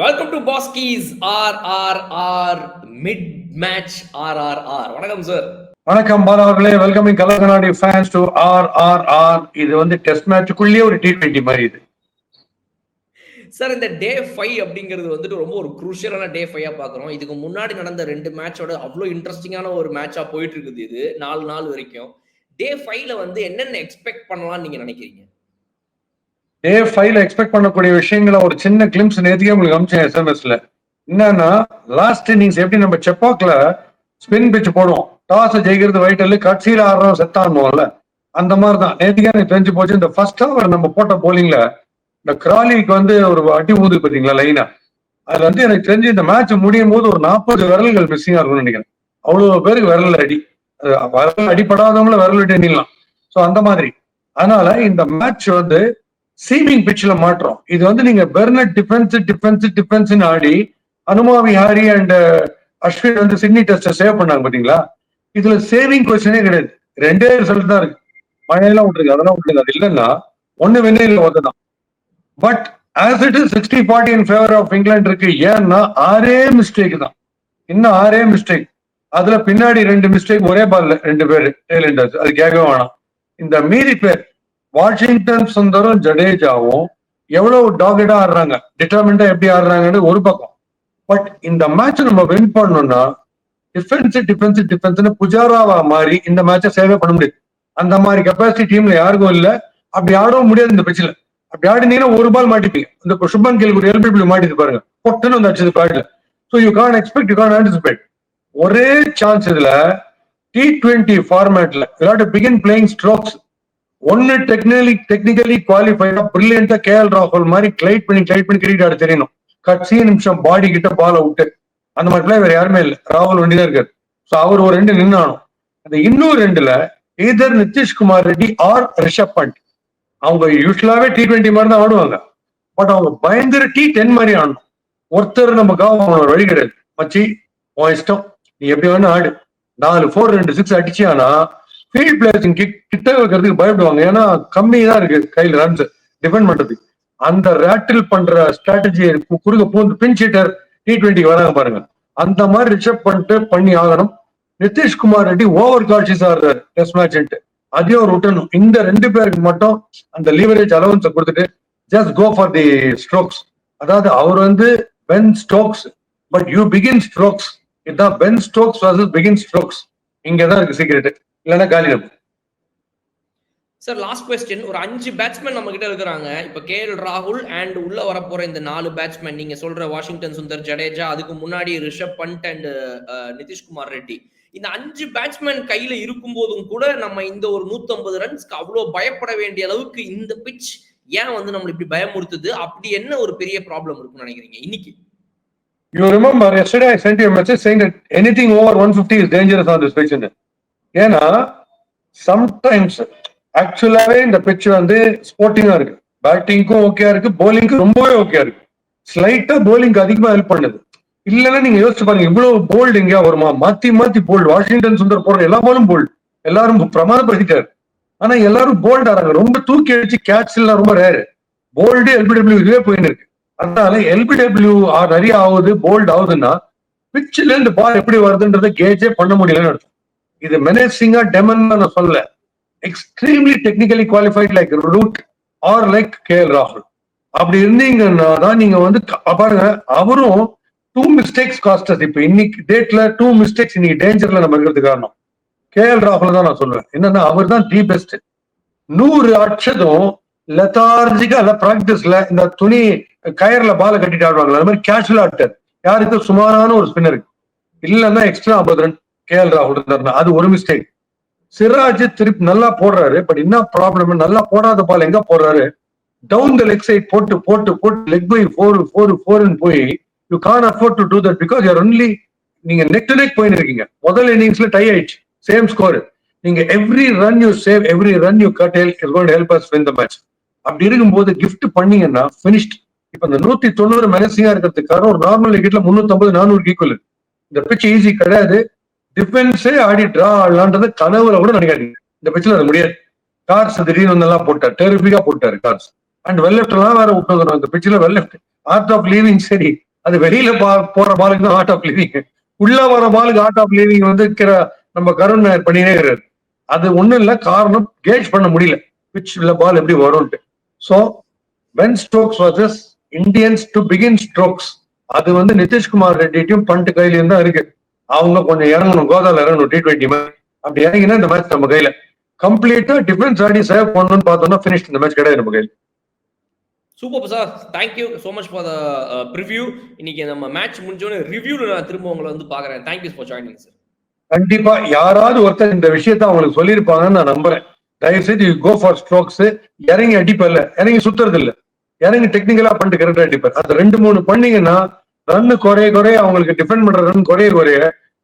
Welcome to Bosskey's RRR mid match RRR. வணக்கம் sir. வணக்கம் பாலா அவர்களே. வெல்கமிங் கலர் கண்ணாடி ஃபேன்ஸ் டு RRR. இது வந்து டெஸ்ட் மேட்சுக்குள்ளேயே ஒரு T20 மாதிரி இது சார். இந்த டே 5 அப்படிங்கிறது வந்துட்டு ரொம்ப ஒரு குரூஷியலான டே 5 பாக்குறோம். இதுக்கு முன்னாடி நடந்த 2 மேட்சோட அவ்வளோ இன்ட்ரெஸ்டிங்கான ஒரு மேட்சா போயிட்டு இருக்குது. இது 4 நாள் வரைக்கும் டே 5ல வந்து என்னென்ன எக்ஸ்பெக்ட் பண்ணலாம்னு நீங்க நினைக்கிறீங்க? டே 5ல எக்ஸ்பெக்ட் பண்ணக்கூடிய விஷயங்களை ஒரு சின்ன கிளிம்ஸ் நேத்தியே உங்களுக்கு அமிச்சேன் SMS-ல. என்னன்னா, லாஸ்ட் இன்னிங்ஸ் எப்படி நம்ம செப்பாக்ல ஸ்பின் பிச் போடுவோம், டாஸ் ஜெயிக்கிறது வைட்டல், கட்சியில ஆடுறோம் செத்தான்னுவோம்ல, அந்த மாதிரி தான் நேத்திக்கே எனக்கு தெரிஞ்சு போச்சு. இந்த ஃபர்ஸ்ட் ஓவர் நம்ம போட்ட போலிங்ல இந்த கிராலிக்கு வந்து ஒரு அடி ஊது பாத்தீங்களா லைனா, அதுல வந்து எனக்கு தெரிஞ்சு இந்த மேட்ச் முடியும் போது ஒரு 40 விரல்கள் மிஸ்ஸிங்கா இருக்கும்னு நினைக்கிறேன். அவ்வளவு பேருக்கு விரல் அடி, விரல் அடிப்படாதவங்கள விரல் விட்டு எண்ணிடலாம். ஸோ அந்த மாதிரி. அதனால இந்த மேட்ச் வந்து சீமிங் பிட்ச்ல மாற்றோம். இது வந்து நீங்க பெர்னட் defence Aadi Hanuma Vihari and Ashwin வந்து சிட்னி டெஸ்ட் சேவ் பண்ணாங்க பாத்தீங்களா. இதுல சேவிங் கொஸ்டினே கிடையாது. 2 ரிசல்ட் தான் இருக்கு. மழையெல்லாம் விட்டுருக்கு, அதெல்லாம் விட்டுருக்கு. அது இல்லைன்னா ஒண்ணு வெண்ணே இல்லை, ஒருதான். But as it is 60-40 in favour of England இருக்கு. ஏன்னா 6 மிஸ்டேக் தான், இன்னும் 6 மிஸ்டேக். அதுல பின்னாடி 2 மிஸ்டேக் ஒரே பால்ல 2 பேர் டெய்லண்டர்ஸ், அது கேட்கவே வேணாம். இந்த மீதி பேர் வாஷிங்டன் சுந்தரும் ஜடேஜாவும் எவ்வளவு டாகடா ஆடுறாங்க, டிட்டர்மெண்டா எப்படி ஆடுறாங்கன்னு ஒரு பக்கம். பட் இந்த மேட்ச் நம்ம வின் பண்ணணும்னா டிஃபென்ஸ் புஜாராவா மாதிரி இந்த மேட்சை சேவே பண்ண முடியாது. அந்த மாதிரி கெப்பாசிட்டி டீம்ல யாருக்கும் இல்ல. அப்படி ஆடவும் முடியாது இந்த பிச்சில். அப்படி ஆடினீங்கன்னா ஒரு பால் மாட்டிப்பீங்க. இந்த சுப்மன் கில் ஒரு LBW மாட்டிட்டு பாருங்க, பொட்டுன்னு வந்து அடிச்சது பேட்ல. So you can expect, you can anticipate. ஒரே சான்ஸ் இதுல T20 ஃபார்மேட்ல விளையாட்டு பிகின் பிளேயிங் ஸ்ட்ரோக்ஸ். ஒன்னு டெக்னிக்கலி குவாலிஃபைடா பிரில்லியண்டா KL ராகுல் மாதிரி கிளைட் பண்ணி கிரிக்கெட் ஆட தெரியணும். கட்சி நிமிஷம் பாடி கிட்ட பால விட்டு அந்த மாதிரி பிளே வேற யாருமே இல்லை, ராகுல் வண்டிதான் இருக்காரு. ஸோ அவர் ஒரு 2 நின்னானும். அந்த இன்னும் 2ல either நிதிஷ்குமார் ரெட்டி ஆர் ரிஷப் பண்ட். அவங்க யூஸ்வலாவே T20 மாதிரி தான் ஆடுவாங்க. பட் அவங்க பயங்கர T10 மாதிரி ஆடணும். ஒருத்தர் நம்ம ஒரு வழி கிடையாது. மச்சி உன் இஷ்டம், நீ எப்படி வேணும் ஆடு. 4 4 2 6 அடிச்சியானா ஃபீல்ட் பிளேயர்ஸ் கிட்ட வைக்கிறதுக்கு பயப்படுவாங்க. ஏன்னா கம்மி தான் இருக்கு கையில் ரன்ஸ் டிஃபெண்ட் பண்றதுக்கு. அந்த ரேட்டில் பண்ற ஸ்ட்ராட்டஜி குறுக்க பூந்து பின் சீட்டர் T20 வராங்க பாருங்க. அந்த மாதிரி ரிஷப் பண்ணிட்டு பண்ணி ஆகணும். நிதிஷ்குமார் ரெட்டி ஓவர் காட்சிஸ் ஆடுறாரு டெஸ்ட் மேட்ச், அதையும் அவர் விட்டணும். இந்த 2 பேருக்கு மட்டும் அந்த லீவரேஜ் அலவன்ஸை கொடுத்துட்டு just go for the strokes. அதாவது அவர் வந்து Ben Stokes, but you begin strokes. இதுதான் Ben Stokes versus begin strokes. இங்கதான் இருக்கு சீக்ரெட், இல்லைன்னா காலிடம். Sir last question. ஒரு 5 பேட்ஸ்மேன் நம்ம கிட்ட இருக்கிறாங்க. இப்ப KL ராகுல் அண்ட் உள்ள வரப்போற இந்த 4 பேட்ஸ்மேன் நீங்க சொல்ற வாஷிங்டன் சுந்தர், ஜடேஜா, அதுக்கு முன்னாடி ரிஷப் பண்ட் அண்ட் நிதிஷ்குமார் ரெட்டி, இந்த 5 பேட்ஸ்மேன் கையில இருக்கும் போதும் கூட நம்ம இந்த ஒரு 150 ரன்ஸ்க்கு அவ்வளவு பயப்பட வேண்டிய அளவுக்கு இந்த பிட்ச் ஏன் வந்து நம்மள இப்படி பயமுறுத்துது? அப்படி என்ன ஒரு பெரிய ப்ராப்ளம் இருக்குன்னு நினைக்கிறீங்க இன்னைக்கு? You remember yesterday I sent you a message saying that anything over 150 is dangerous on this pitch. ஏன்னா சம்டைம்ஸ் ஆக்சுவலாவே இந்த பிட்ச் வந்து ஸ்போர்ட்டிங்கா இருக்கு. பேட்டிங்க்கும் ஓகே இருக்கு, போலிங்க்கு ரொம்பவே ஓகே இருக்கு. ஸ்லைட்டா போலிங்க்கு அதிகமா ஹெல்ப் பண்ணுது. இல்லைன்னா நீங்க யோசிச்சு பாருங்க, இவ்வளவு போல்டு எங்கேயா வருமா? மாத்தி போல்டு. வாஷிங்டன் சுந்தர் போடுற எல்லா பாலும் போல்டு, எல்லாரும் பிரமாதப்படுத்திட்டாரு. ஆனா எல்லாரும் போல்ட் ஆறாங்க. ரொம்ப தூக்கி அடிச்சு கேட்ச் எல்லாம் ரொம்ப ரேரு. போல்டு LBW இதுவே போயின்னு இருக்கு. அதனால LBW நிறைய ஆகுது, போல்ட் ஆகுதுன்னா பிட்ச்ல இருந்து பால் எப்படி வருதுன்றதை கேஜே பண்ண முடியலன்னு அர்த்தம். இது மெனேசிங்கா டெமன் நான் சொல்ல, extremely technically qualified like Root or like KL ராகுல். அப்படி இருந்தீங்கன்னா தான் நீங்க வந்து பாருங்க, அவரும் 2 மிஸ்டேக்ஸ் காஸ்டஸ். இப்ப இன்னைக்கு டேட்ல 2 மிஸ்டேக்ஸ் இன்னைக்கு டேஞ்சர்ல நம்ம இருக்கிறது காரணம் KL ராகுல் தான் நான் சொல்லுவேன். என்னன்னா அவர் தான் தி பெஸ்ட். 100 அடிச்சதும் லெத்தார்ஜிக்கா இல்ல பிராக்டிஸ்ல இந்த துணி கயர்ல பால கட்டிட்டு ஆடுவாங்களா, அந்த மாதிரி கேஷுவலா ஆட்டார். யாருக்கு சுமாரான ஒரு ஸ்பின்னருக்கு. இல்லைன்னா எக்ஸ்ட்ரா 50 ரன் KL ராகுல் இருந்தாருன்னா அது ஒரு மிஸ்டேக். சிராஜ் திருப்பி நல்லா போடுறாரு. பட் என்ன ப்ராப்ளம், நல்லா போடாத பால் எங்க போடுறாரு, டவுன் த லெக் சைட் போட்டு லெக் பை 4 போய் you can afford to do that because you're only, நீங்க நெக் டு நெக் போயின்னு இருக்கீங்க. முதல் இன்னிங்ஸ்ல டை ஆயிடுச்சு, சேம் ஸ்கோர். நீங்க every run you save, every run you curtail is going to help us win the match. அப்படி இருக்கும்போது gift பண்ணீங்கன்னா ஃபினிஷ்ட். இப்ப இந்த 190 மெனசிங்கா இருக்கிறதுக்காக ஒரு நார்மல் விக்கெட்ல 350 400 ஈக்குவல். இந்த பிட்ச் ஈஸி கிடையாது. டிஃபென்ஸே ஆடி டிரா ஆடலான்றது கனவுல கூட நினைக்காதீங்க. இந்த பிட்ச்ல அது முடியாது. கார்ஸ் திடீர்னு நல்லா போட்டார், டெரிபிக்கா போட்டாரு கார்ஸ். அண்ட் வெல் லெஃப்ட் எல்லாம் வேற விட்டு இந்த பிட்ச்ல well left art of leaving சரி அது வெளியில போற பாலுக்கு தான் ஆர்ட் ஆஃப் லிவிங். உள்ள வர பாலுக்கு ஆர்ட் ஆஃப் லிவிங் வந்து நம்ம கருண் நாயர் பண்ணினே இருக்கிறாரு. அது ஒண்ணும் இல்ல, காரணம் கேஜ் பண்ண முடியல பிச் உள்ள பால் எப்படி வரும்ட்டு. So Ben Stokes versus Indians to begin strokes, அது வந்து நிதிஷ்குமார் ரெட்டியும் பண்ட் கையிலயும் தான் இருக்கு. அவங்க கொஞ்சம் இறங்கணும், கோதால இறங்கணும் T20 மேட்ச். அப்படி இறங்கினா இந்த மேட்ச் நம்ம கையில கம்ப்ளீட்டா டிஃபென்ஸ் ஆடி சேவ் பண்ணணும்னு பார்த்தோம்னா ஃபினிஷ் இந்த மேட்ச் கிடையாது நம்ம கையில. Super sir, thank you so much for the preview. இன்னைக்கு நம்ம மேட்ச் முடிஞ்சோன்னு ரிவ்யூல நான் திரும்ப உங்களை வந்து பாக்குறேன். Thank you for joining sir. கண்டிப்பா யாராவது ஒருத்தர் இந்த விஷயத்த அவங்களுக்கு சொல்லியிருப்பாங்கன்னு நான் நம்புறேன். தயவு செய்து கோ ஃபார் ஸ்ட்ரோக்ஸ். இறங்கி அடிப்பல்ல, இறங்கி சுத்துறது இல்ல, இறங்கி டெக்னிக்கலா பண்ணிட்டு கரெக்டா அடிப்பார். அது 2-3 பண்ணீங்கன்னா ரன் குறைய அவங்களுக்கு டிஃபெண்ட் பண்ற ரன் குறைய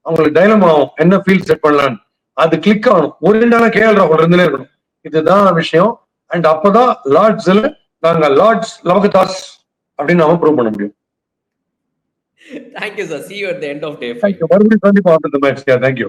அவங்களுக்கு டைலம் ஆகும், என்ன ஃபீல்ட் செட் பண்ணலான்னு. அது கிளிக் ஆகணும். ஒரு ரெண்டான கேஎல் ராகுல் இருந்துலே இருக்கணும். இதுதான் விஷயம். அண்ட் அப்பதான் லார்ட்ஸ்ல நாங்க லார்ட்ஸ் லவகதாஸ் அப்படின்னு நாம ப்ரூவ் பண்ண முடியும். Thank you sir. See you at the end of day 5. மறுபடியும் கண்டிப்பா ஆஃப்டர் தி மேட்ச். தேங்க்யூ.